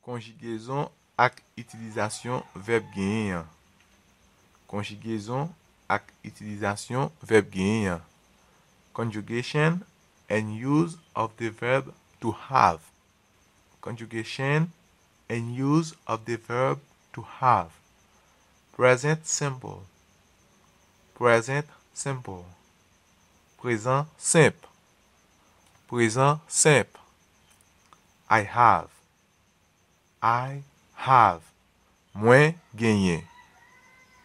Conjugaison ak utilisation verb genyen. Conjugaison ak utilisation verb genyen. Conjugation and use of the verb to have. Conjugation and use of the verb to have. Present simple. Present simple. Présent simple. Présent simple. I have. I have. Mwen genyen.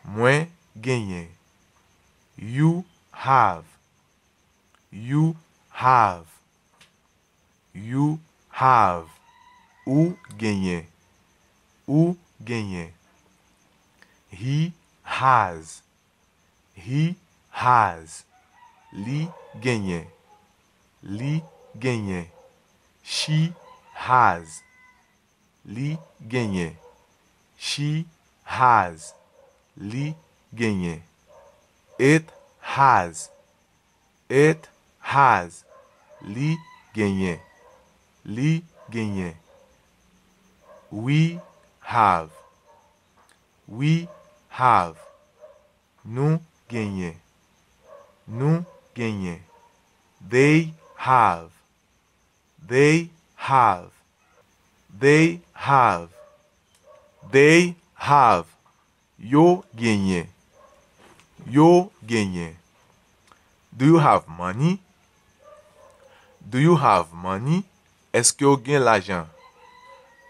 Mwen genyen. You have. You have. You have. Ou genyen. Ou genyen. He has. He has. Li genyen. Li genyen. She has. Li genyen. She has. Li genyen. It has. It has. Li genyen. Li genyen. We have. We have. Nou genyen. Nou genyen. They have. They have. They have. They have. Yo genyen. Yo genyen. Do you have money? Do you have money? Est-ce que vous gen l'argent?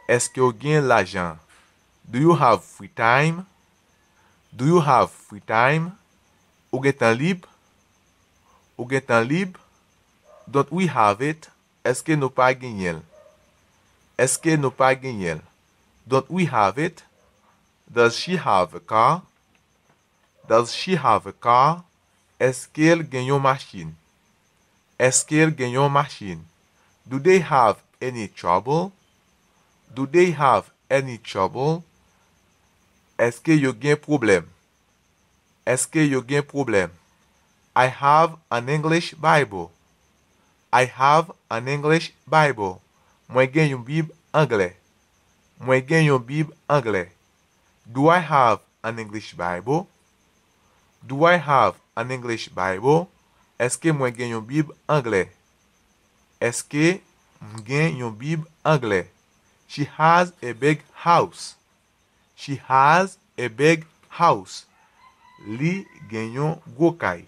Est-ce que vous gen l'argent? Do you have free time? Do you have free time? Ou gen temps libre? Ou gen temps libre? Don't we have it? Est-ce que nous pas genyel? Est-ce que nous pas genyel? Don't we have it? Does she have a car? Does she have a car? Est-ce qu'elle gen yon machine? Est-ce qu'elle gen yon machine? Do they have any trouble? Do they have any trouble? Est-ce que yo gen problème? Est-ce que yo gen problème? I have an English Bible. I have an English Bible. Mwen gen yon bib anglais. Mwen gen yon bib anglais. Do I have an English Bible? Do I have an English Bible? Est-ce que mwen gen yon bib anglais? Est-ce que mwen gen yon bib anglais? She has a big house. She has a big house. Li gen yon gwo kay.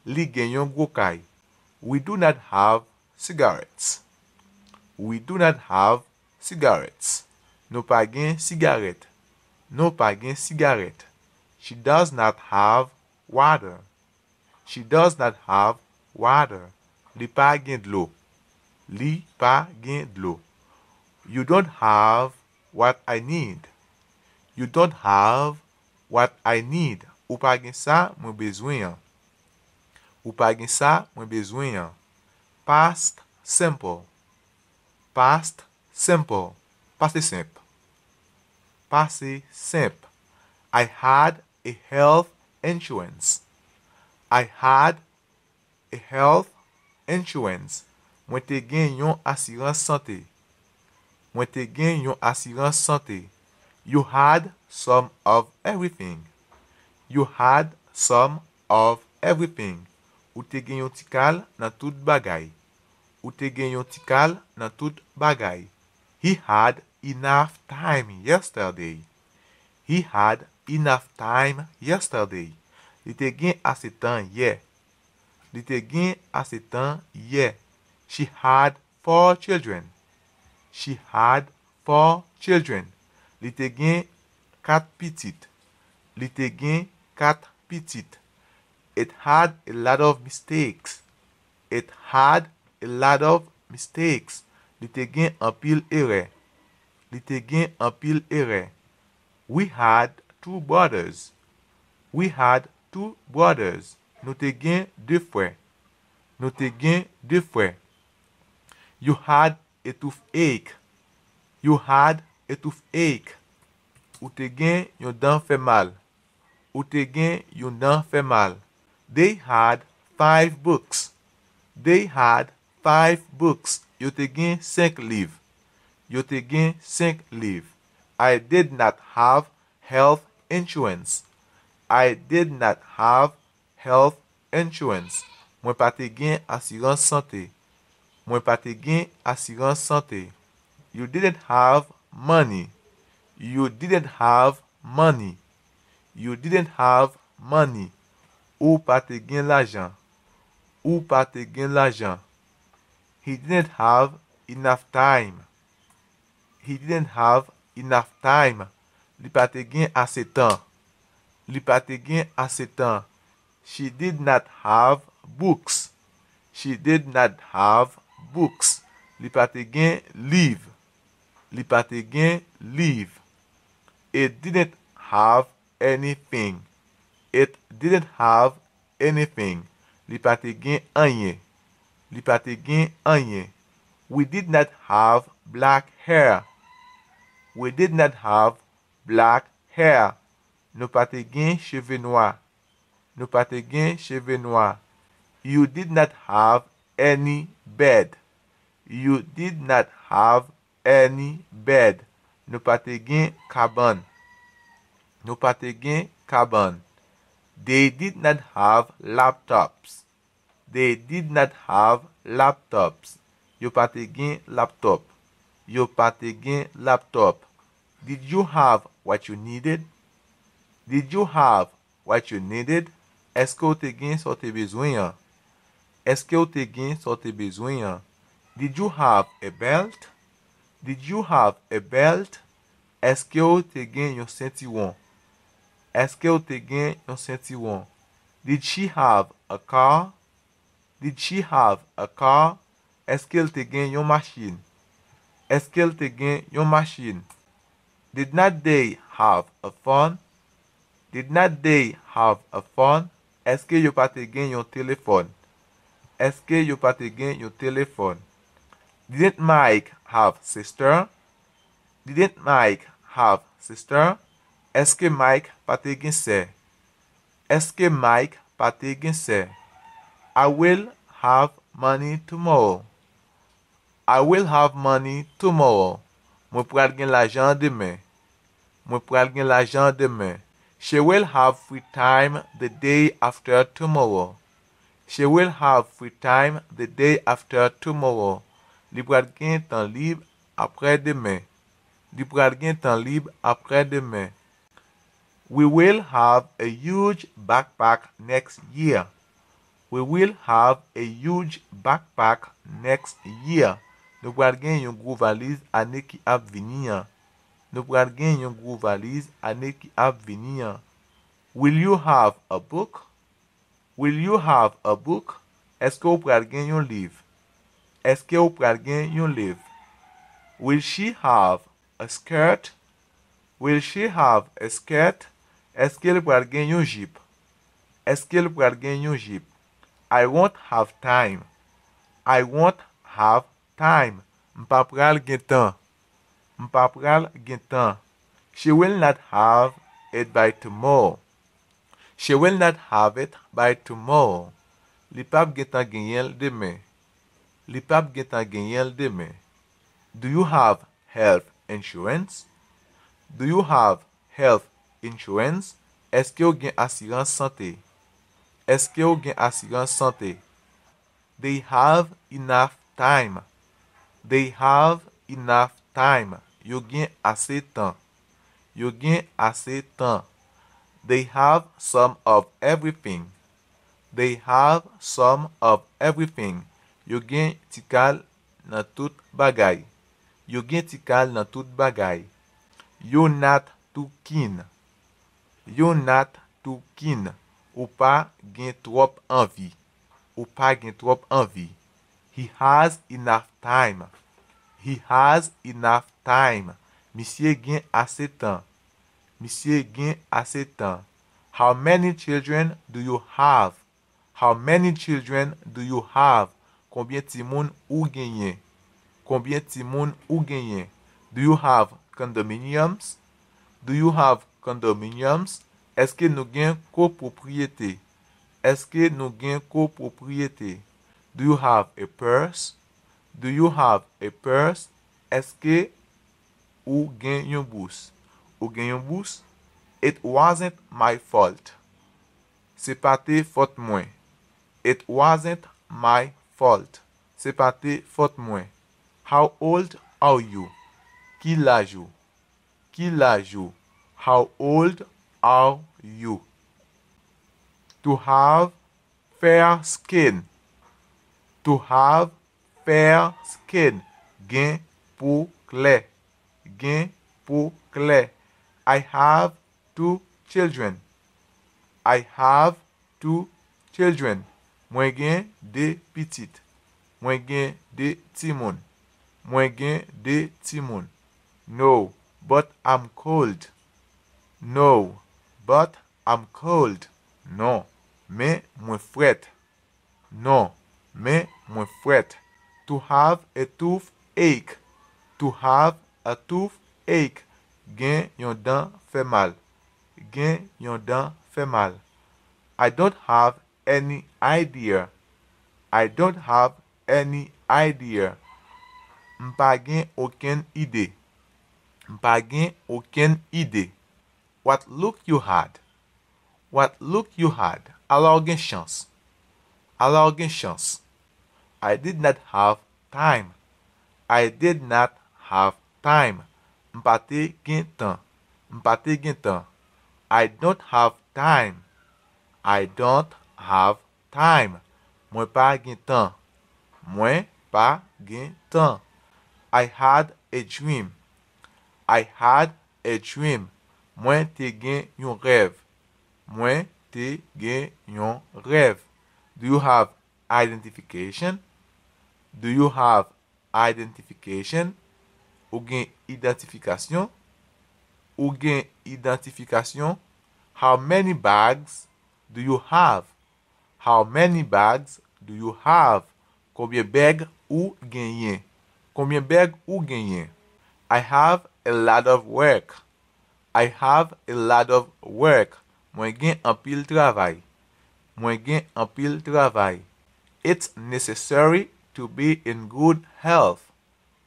Li gen yon gwo kay. We do not have cigarettes. We do not have cigarettes. Nou pa gen cigarette. Nou pa gen cigarette. She does not have water. She does not have water. Li pa gen dlo. Li pa gen dlo. You don't have what I need. You don't have what I need. Ou pa gen sa mwen bezwen. Ou pa gen sa mwen bezwen. Past simple. Past simple. Passé simple. Passé simple. I had a health insurance. I had a health insurance. Mwen te gen yon assurance santé. Mwen te gen yon assurance santé. You had some of everything. You had some of everything. Ou te gen yon tikal nan tout bagay. Ou te gen yon tikal nan tout bagay. He had enough time yesterday. He had enough time yesterday. Li te gen ase tan ye. Li te gen ase tan ye. She had 4 children. She had 4 children. Li te gen 4 pitit. Li te gen 4 pitit. It had a lot of mistakes. It had a lot of mistakes. Li te gen an pil ere. Li te gen an pil ere. We had 2 brothers. We had 2 brothers. Nou te gen 2 frères. Nou te gen 2 frères. You had a toothache. You had a toothache. Ou te gen yon dan fè mal. Ou te gen yon dan fè mal. They had 5 books. They had 5 books. Yo te gen 5 liv. Yo te gen 5 liv. I did not have health insurance. I did not have health insurance. Mwen pa te gen assurance santé. Mwen pa te gen assurance santé. You didn't have money. You didn't have money. You didn't have money. Ou pa te gen l'argent. Ou pa te gen l'argent. He didn't have enough time. He didn't have enough time. Li pa te gen ase tan. Li pa te gen ase tan. She did not have books. She did not have books. Li pa te gen liv. Li pa te gen liv. It didn't have anything. It didn't have anything. Li pa te gen anye. Li pa te gen anye. We did not have black hair. We did not have black hair. Nou pa te gen cheve noir. Nou pa te gen cheve noir. You did not have any bed. You did not have any bed. Nou pa te gen kaban. Nou pa te gen kaban. They did not have laptops. They did not have laptops. Yo pa te gen laptop. Yo pa te gen laptop. Did you have what you needed? Did you have what you needed? Eske ou te gen so te bezwen? Eske ou te gen so te bezwen? Did you have a belt? Did you have a belt? Eske ou te gen yon sentiron? Eske ou te gen yon sentiron? Did she have a car? Did she have a car? Eske el te gen yon machine? Eske el te gen yon machine? Did not they have a phone? Did not they have a phone? Eske yo pa te gen yon telefon? Eske yo pa te gen yon telefon? Didn't Mike have sister? Didn't Mike have sister? Eske Mike pa te gen se? Eske Mike pa te gen se? I will have money tomorrow. I will have money tomorrow. Mwen pral gen l'argent demen. Mwen pral gen l'argent demen. She will have free time the day after tomorrow. She will have free time the day after tomorrow. Li pral gen tan libre apre demen. Li pral gen tan libre apre demen. We will have a huge backpack next year. We will have a huge backpack next year. Nou pral gen yon gros valise ane ki ap vini an. Nou pral gen yon gros valise ane ki ap vini an. Will you have a book? Will you have a book? Eske ou pral gen yon liv? Eske ou pral gen yon liv? Will she have a skirt? Will she have a skirt? Eske el pral gen yon jip? Eske el pral gen yon jip? I won't have time. I won't have time. Mpa pral gen tan. Mpa pral gen tan. She will not have it by tomorrow. She will not have it by tomorrow. Li pap gen tan genyel demen. Li pap gen tan genyel demen. Do you have health insurance? Do you have health insurance? Eske ou gen assurance santé? Eske ou gen assurance santé? They have enough time. They have enough time. Yo gen ase tan. Yo gen ase tan. They have some of everything. They have some of everything. Yo gen tikal nan tout bagay. Yo gen tikal nan tout bagay. You're not too keen. You're not too keen. Ou pa gen trop envie. Ou pa gen trop envie. He has enough time. He has enough time. Monsieur gen ase tan. Monsieur gen ase tan. How many children do you have? How many children do you have? Combien ti moun ou genyen? Combien ti moun ou genyen? Do you have condominiums? Do you have condominiums? Eske nou gen copropriété? Eske nou gen copropriété? Do you have a purse? Do you have a purse? Eske ou gen yon bous. Ou gen yon bous. It wasn't my fault. Se pa te faute mwen. It wasn't my fault. Se pa te faute mwen. How old are you? Ki l'âge ou? Ki l'âge ou? How old are you? To have fair skin. To have fair skin. Gen pou kle. Gen pou kle. I have 2 children. I have 2 children. Mwen gen de pitit. Mwen gen de timon. Mwen gen de timon. No, but I'm cold. No, but I'm cold. Non, men mwen fret. Non, men mwen fret. To have a toothache. To have a toothache. Gen yon dan fe mal. Gen yon dan fe mal. I don't have any idea. I don't have any idea. M'pa gen aucune idée. M'pa gen aucune idée. What look you had? What look you had? Alors gen chance. Alors gen chance. I did not have time. I did not have time. M'pa te gen tan. M'pa te gen tan. I don't have time. I don't have time. Mwen pa gen tan. Mwen pa gen tan. I had a dream. I had a dream. Mwen te gen yon rêve. Mwen te gen yon rêve. Do you have identification? Do you have identification? Ou gen identification? Ou gen identification? How many bags do you have? How many bags do you have? Combien bag ou genyen? Combien bag ou genyen? I have a lot of work. I have a lot of work. Mwen gen an pil travay. Mwen gen an pil travay. It's necessary to be in good health.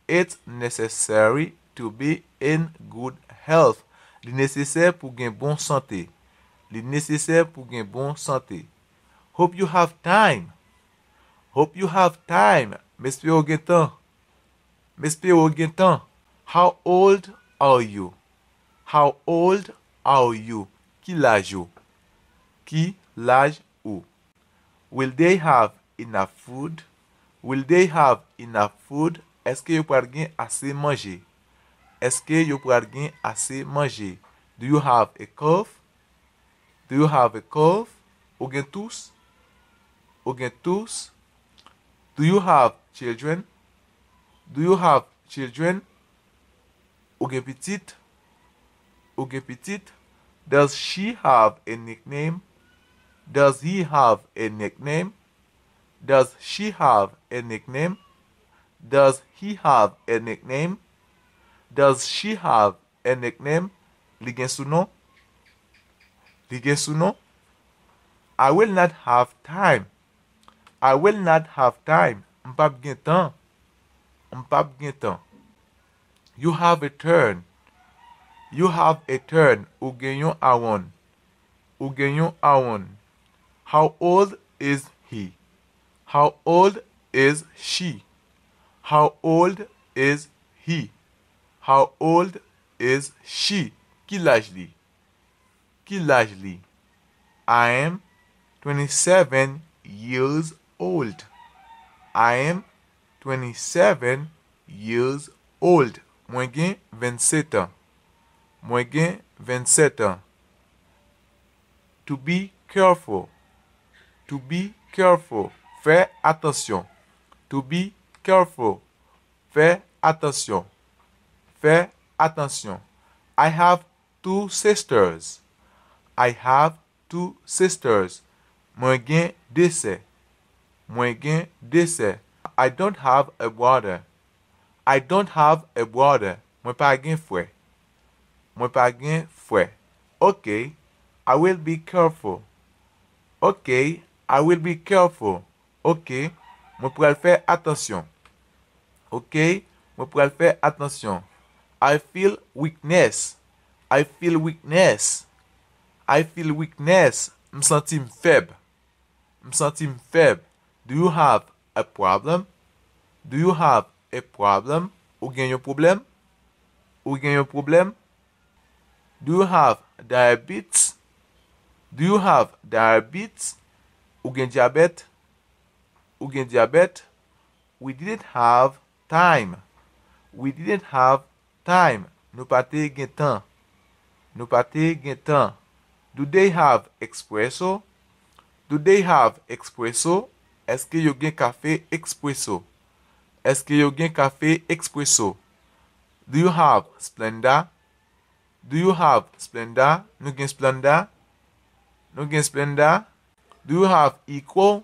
It's necessary to be in good health. Li nécessaire pou gen bon santé. Li nécessaire pou gen bon santé. Hope you have time. Hope you have time. M'espère ou gen tan. M'espère ou gen tan. How old are you? How old are you? Ki l'âge ou? Ki l'âge ou? Will they have enough food? Will they have enough food? Eske yo pral gen ase manje? Eske yo pral gen ase manje? Do you have a cough? Do you have a cough? Ou gen tous? Ou gen tous? Do you have children? Do you have children? Ou gen petit? Ou gen petit? Does she have a nickname? Does he have a nickname? Does she have a nickname? Does he have a nickname? Does she have a nickname? Li gen sounon? Li gen sounon? I will not have time. I will not have time. M'pap gen tan. M'pap gen tan. You have a turn. You have a turn. Ou gen yon awon. Ou gen yon awon. How old is he? How old is she? How old is he? How old is she? Ki l'âge li? Ki l'âge li? I am 27 years old. I am 27 years old. Mwen gen 27 ans. Mwen gen 27 ans. To be careful. To be careful. Fais attention. To be careful. Fais attention. Fais attention. I have 2 sisters. I have 2 sisters. Mwen gen de sè. Mwen gen de sè. I don't have a brother. I don't have a brother. Mwen pa gen fwe. Mwen pa gen fwe. Okay, I will be careful. Okay, I will be careful. Okay, mwen pral fè attention. Okay, mwen pral fè attention. I feel weakness. I feel weakness. I feel weakness. M sentim faible. M sentim faible. Do you have a problem? Do you have a problem? Ou gen yon problem? Ou gen yon problem? Do you have diabetes? Do you have diabetes? Ou gen diabète? Ou gen diabète? We didn't have time. We didn't have time. Nou pate gen tan. Nou pate gen tan. Do they have espresso? Do they have espresso? Eske yo gen café espresso? Eske yo gen café espresso? Do you have Splenda? Do you have Splenda? Nou gen Splenda? Nou gen Splenda? Do you have equal?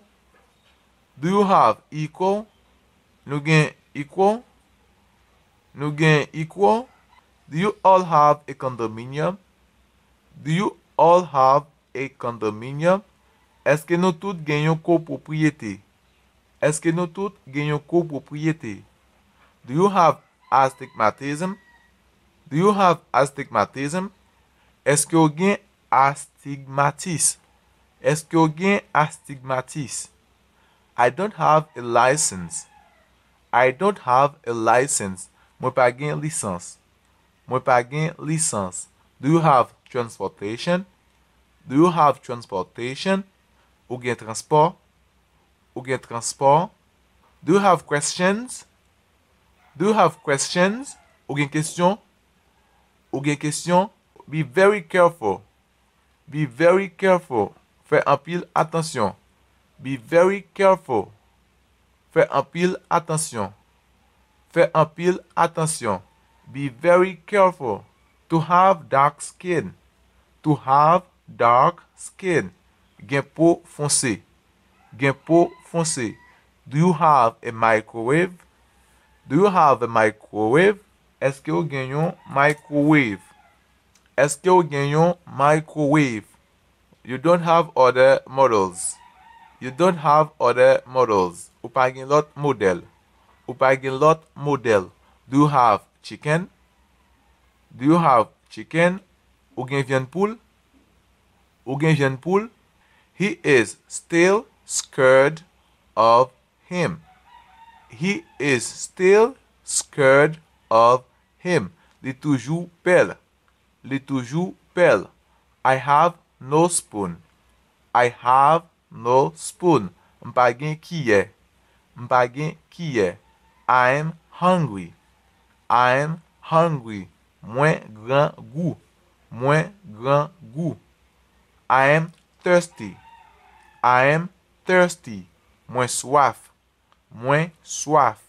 Do you have equal? Nou gen equal? Nou gen equal? Do you all have a condominium? Do you all have a condominium? Eske nou tout gen yon copropriété? Eske nou tout gen yon copropriété? Do you have astigmatism? Do you have astigmatism? Eske yo gen astigmatis? Eske yo gen astigmatis? I don't have a license. I don't have a license. Mwen pa gen lisans. Mwen pa gen lisans. Do you have transportation? Do you have transportation? Ou gen transport? Ou gen transport? Do you have questions? Do you have questions? Ou gen question? Ou gen question? Be very careful. Be very careful. Fè anpil atensyon. Be very careful. Fè anpil atensyon. Fè anpil atensyon. Be very careful. To have dark skin. To have dark skin. Gen peau foncé. Gen peau foncé. Do you have a microwave? Do you have a microwave? Eske yo gen yon microwave? Eske yo gen yon microwave? You don't have other models. You don't have other models. Ou pa gen lot model. Ou pa gen lot model. Do you have chicken? Do you have chicken? Ou gen viande poule? Ou gen viande poule? He is still scared of him. He is still scared of him. Li toujou pel. Li toujou pel. I have no spoon. I have no spoon. M'pa gen kiye. M'pa gen kiye. I'm hungry. I'm hungry. Mwen gran goût. Mwen gran goût. I am thirsty. I am thirsty. Mwen soif. Mwen soif.